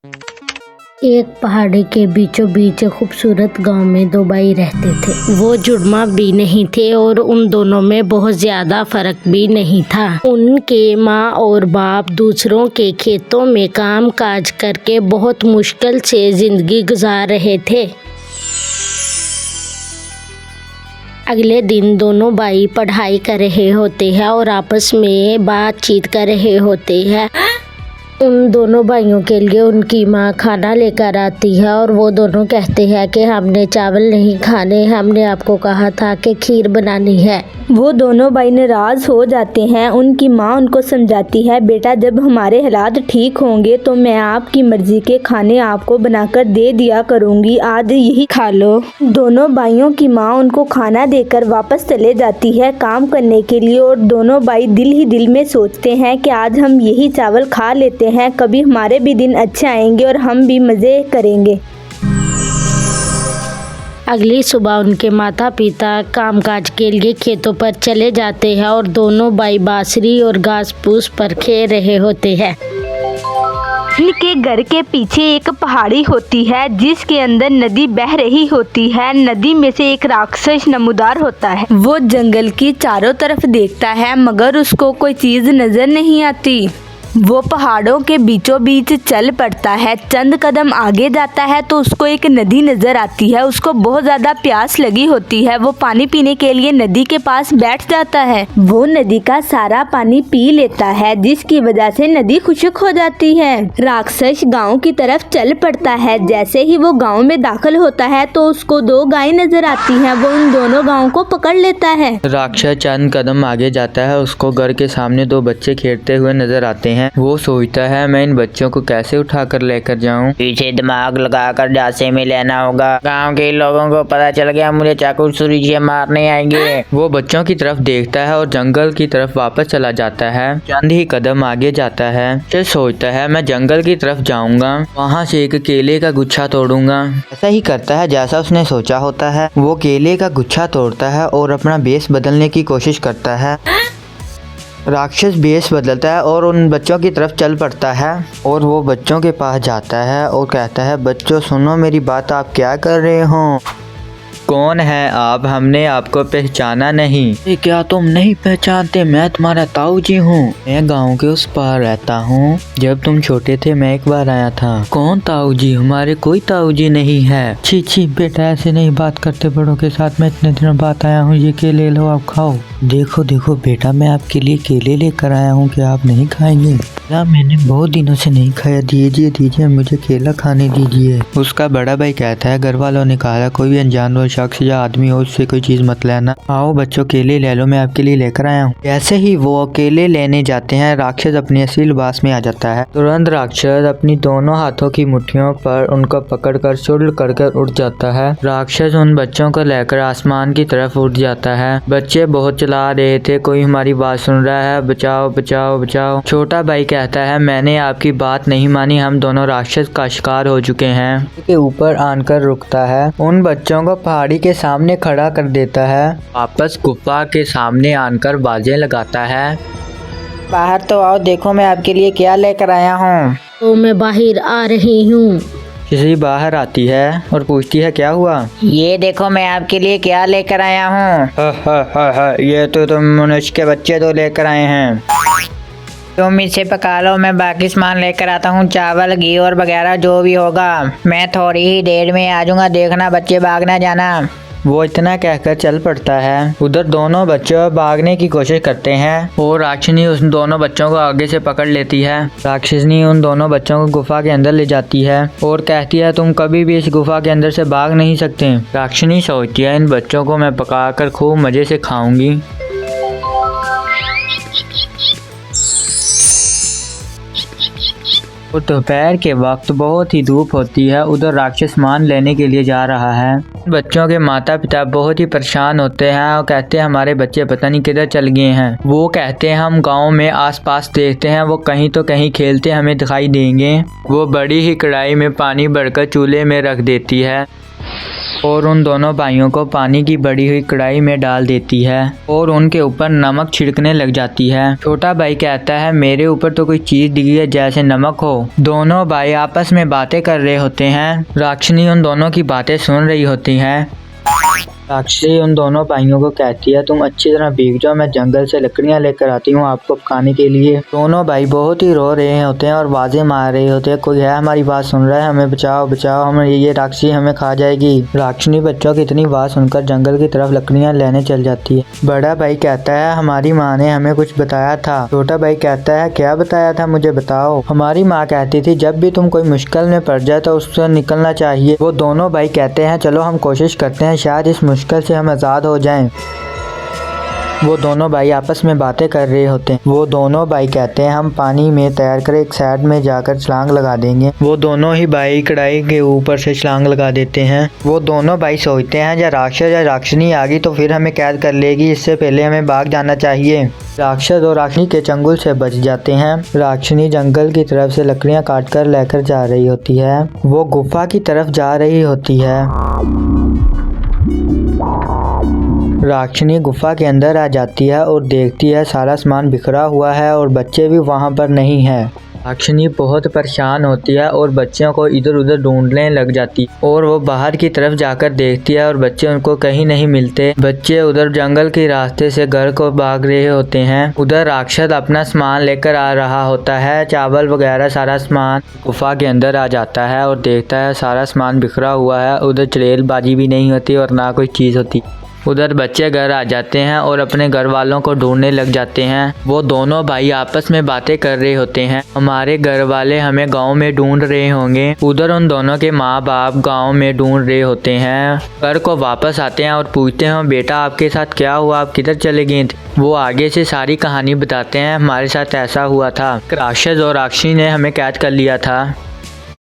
एक पहाड़ी के बीचों बीच खूबसूरत गांव में दो भाई रहते थे। वो जुड़वा भी नहीं थे और उन दोनों में बहुत ज्यादा फर्क भी नहीं था। उनके माँ और बाप दूसरों के खेतों में काम काज करके बहुत मुश्किल से जिंदगी गुजार रहे थे। अगले दिन दोनों भाई पढ़ाई कर रहे होते हैं और आपस में बातचीत कर रहे होते हैं। उन दोनों भाइयों के लिए उनकी माँ खाना लेकर आती है और वो दोनों कहते हैं कि हमने चावल नहीं खाने, हमने आपको कहा था कि खीर बनानी है। वो दोनों भाई नाराज हो जाते हैं। उनकी माँ उनको समझाती है, बेटा जब हमारे हालात ठीक होंगे तो मैं आपकी मर्जी के खाने आपको बनाकर दे दिया करूँगी, आज यही खा लो। दोनों भाइयों की माँ उनको खाना देकर वापस चले जाती है काम करने के लिए और दोनों भाई दिल ही दिल में सोचते हैं कि आज हम यही चावल खा लेते हैं, कभी हमारे भी दिन अच्छे आएंगे और हम भी मज़े करेंगे। अगली सुबह उनके माता पिता कामकाज के लिए खेतों पर चले जाते हैं और दोनों भाई बांसुरी और घास फूस पर खेल रहे होते हैं। इनके घर के पीछे एक पहाड़ी होती है जिसके अंदर नदी बह रही होती है। नदी में से एक राक्षस नमूदार होता है। वो जंगल की चारों तरफ देखता है मगर उसको कोई चीज नजर नहीं आती। वो पहाड़ों के बीचों बीच चल पड़ता है। चंद कदम आगे जाता है तो उसको एक नदी नजर आती है। उसको बहुत ज़्यादा प्यास लगी होती है। वो पानी पीने के लिए नदी के पास बैठ जाता है। वो नदी का सारा पानी पी लेता है जिसकी वजह से नदी खुश्क हो जाती है। राक्षस गांव की तरफ चल पड़ता है। जैसे ही वो गांव में दाखिल होता है तो उसको दो गाय नजर आती हैं। वो उन दोनों गायों को पकड़ लेता है। राक्षस चंद कदम आगे जाता है, उसको घर के सामने दो बच्चे खेलते हुए नजर आते हैं। वो सोचता है मैं इन बच्चों को कैसे उठाकर लेकर जाऊं। पीछे दिमाग लगाकर जासे में लेना होगा। गांव के लोगों को पता चल गया मुझे चाकू छुरी से मारने आएंगे। वो बच्चों की तरफ देखता है और जंगल की तरफ वापस चला जाता है। चंद ही कदम आगे जाता है, फिर सोचता है मैं जंगल की तरफ जाऊंगा, वहाँ से एक केले का गुच्छा तोड़ूंगा। ऐसा ही करता है जैसा उसने सोचा होता है। वो केले का गुच्छा तोड़ता है और अपना भेष बदलने की कोशिश करता है। राक्षस भेष बदलता है और उन बच्चों की तरफ चल पड़ता है और वो बच्चों के पास जाता है और कहता है, बच्चों सुनो मेरी बात, आप क्या कर रहे हो? कौन है आप? हमने आपको पहचाना नहीं। क्या तुम नहीं पहचानते? मैं तुम्हारा ताऊ जी हूँ। मैं गांव के उस पार रहता हूँ। जब तुम छोटे थे मैं एक बार आया था। कौन ताऊ जी? हमारे कोई ताऊ जी नहीं है। छी छी बेटा, ऐसे नहीं बात करते बड़ों के साथ। मैं इतने दिनों बाद आया हूँ, ये केले लो, आप खाओ। देखो देखो बेटा, मैं आपके लिए केले लेकर आया हूँ, क्या आप नहीं खाएंगे? मैंने बहुत दिनों से नहीं खाया, दीजिए दीजिए, मुझे केला खाने दीजिए। उसका बड़ा भाई कहता है, घर वालों ने कहा कोई भी अनजान वो शख्स या आदमी हो उससे कोई चीज मत लेना। आओ बच्चों केले ले लो, मैं आपके लिए लेकर आया हूँ। जैसे ही वो केले लेने जाते हैं राक्षस अपनी असली लिबास में आ जाता है। तुरंत राक्षस अपनी दोनों हाथों की मुट्ठियों पर उनको पकड़कर चुड़ कर उड़ जाता है। राक्षस उन बच्चों को लेकर आसमान की तरफ उड़ जाता है। बच्चे बहुत चिल्ला रहे थे, कोई हमारी बात सुन रहा है, बचाओ बचाओ बचाओ। छोटा भाई कहता है, मैंने आपकी बात नहीं मानी, हम दोनों राक्षस का शिकार हो चुके हैं। के ऊपर आकर रुकता है, उन बच्चों को पहाड़ी के सामने खड़ा कर देता है। वापस गुफा के सामने आकर बाजें लगाता है। बाहर तो आओ, देखो मैं आपके लिए क्या लेकर आया हूँ। तो मैं बाहर आ रही हूँ। किसी बाहर आती है और पूछती है, क्या हुआ? ये देखो मैं आपके लिए क्या लेकर आया हूँ। ये तो तुम मनुष्य के बच्चे तो लेकर आए हैं। तुम इसे पका लो, मैं बाकी सामान लेकर आता हूँ, चावल घी और वगैरह जो भी होगा। मैं थोड़ी ही देर में आ जाऊंगा, देखना बच्चे भाग ना जाना। वो इतना कहकर चल पड़ता है। उधर दोनों बच्चे भागने की कोशिश करते हैं और राक्षसनी उन दोनों बच्चों को आगे से पकड़ लेती है। राक्षसनी उन दोनों बच्चों को गुफा के अंदर ले जाती है और कहती है, तुम कभी भी इस गुफा के अंदर से भाग नहीं सकते। राक्षसनी सोचती है, इन बच्चों को मैं पकाकर खूब मजे से खाऊंगी। और दोपहर के वक्त बहुत ही धूप होती है। उधर राक्षस मान लेने के लिए जा रहा है। बच्चों के माता पिता बहुत ही परेशान होते हैं और कहते हैं, हमारे बच्चे पता नहीं किधर चल गए हैं। वो कहते हैं, हम गांव में आसपास देखते हैं, वो कहीं तो कहीं खेलते हमें दिखाई देंगे। वो बड़ी ही कढ़ाई में पानी भरकर चूल्हे में रख देती है। और उन दोनों भाइयों को पानी की बड़ी हुई कढ़ाई में डाल देती है और उनके ऊपर नमक छिड़कने लग जाती है। छोटा भाई कहता है मेरे ऊपर तो कोई चीज दिखी है जैसे नमक हो। दोनों भाई आपस में बातें कर रहे होते हैं। राक्षनी उन दोनों की बातें सुन रही होती है। राक्षसी उन दोनों भाइयों को कहती है तुम अच्छी तरह भीग जाओ, मैं जंगल से लकड़ियां लेकर आती हूँ आपको खाने के लिए। दोनों भाई बहुत ही रो रहे होते हैं और आवाजें मार रहे होते हैं, कोई है हमारी बात सुन रहा है, हमें बचाओ बचाओ, हम ये राक्षसी हमें खा जाएगी। राक्षनी बच्चों की इतनी बात सुनकर जंगल की तरफ लकड़ियां लेने चल जाती है। बड़ा भाई कहता है हमारी माँ ने हमें कुछ बताया था। छोटा भाई कहता है क्या बताया था, मुझे बताओ। हमारी माँ कहती थी जब भी तुम कोई मुश्किल में पड़ जाए तो उससे निकलना चाहिए। वो दोनों भाई कहते हैं चलो हम कोशिश करते हैं, शायद इस मुश्किल से हम आज़ाद हो जाएं। वो दोनों भाई आपस में बातें कर रहे होते हैं। वो दोनों भाई कहते हैं हम पानी में तैयार कर एक साइड में जाकर छलांग लगा देंगे। वो दोनों ही भाई कढ़ाई के ऊपर से छलांग लगा देते हैं। वो दोनों भाई सोचते हैं या राक्षस या राक्षनी आ गई तो फिर हमें कैद कर लेगी, इससे पहले हमें भाग जाना चाहिए। राक्षस और राक्षनी के चंगुल से बच जाते हैं। राक्षनी जंगल की तरफ से लकड़ियां काटकर लेकर जा रही होती है। वो गुफा की तरफ जा रही होती है। राक्षनी गुफा के अंदर आ जाती है और देखती है सारा सामान बिखरा हुआ है और बच्चे भी वहाँ पर नहीं है। राक्षनी बहुत परेशान होती है और बच्चों को इधर उधर ढूंढने लग जाती और वो बाहर की तरफ जाकर देखती है और बच्चे उनको कहीं नहीं मिलते। बच्चे उधर जंगल के रास्ते से घर को भाग रहे होते हैं। उधर राक्षस अपना सामान लेकर आ रहा होता है, चावल वगैरह सारा सामान। गुफा के अंदर आ जाता है और देखता है सारा सामान बिखरा हुआ है। उधर चड़ेलबाजी भी नहीं होती और ना कोई चीज़ होती। उधर बच्चे घर आ जाते हैं और अपने घर वालों को ढूंढने लग जाते हैं। वो दोनों भाई आपस में बातें कर रहे होते हैं, हमारे घर वाले हमें गांव में ढूंढ रहे होंगे। उधर उन दोनों के माँ बाप गांव में ढूंढ रहे होते हैं। घर को वापस आते हैं और पूछते हैं बेटा आपके साथ क्या हुआ, आप किधर चले गए थे। वो आगे से सारी कहानी बताते हैं, हमारे साथ ऐसा हुआ था, राक्षस और राक्षसी ने हमें कैद कर लिया था।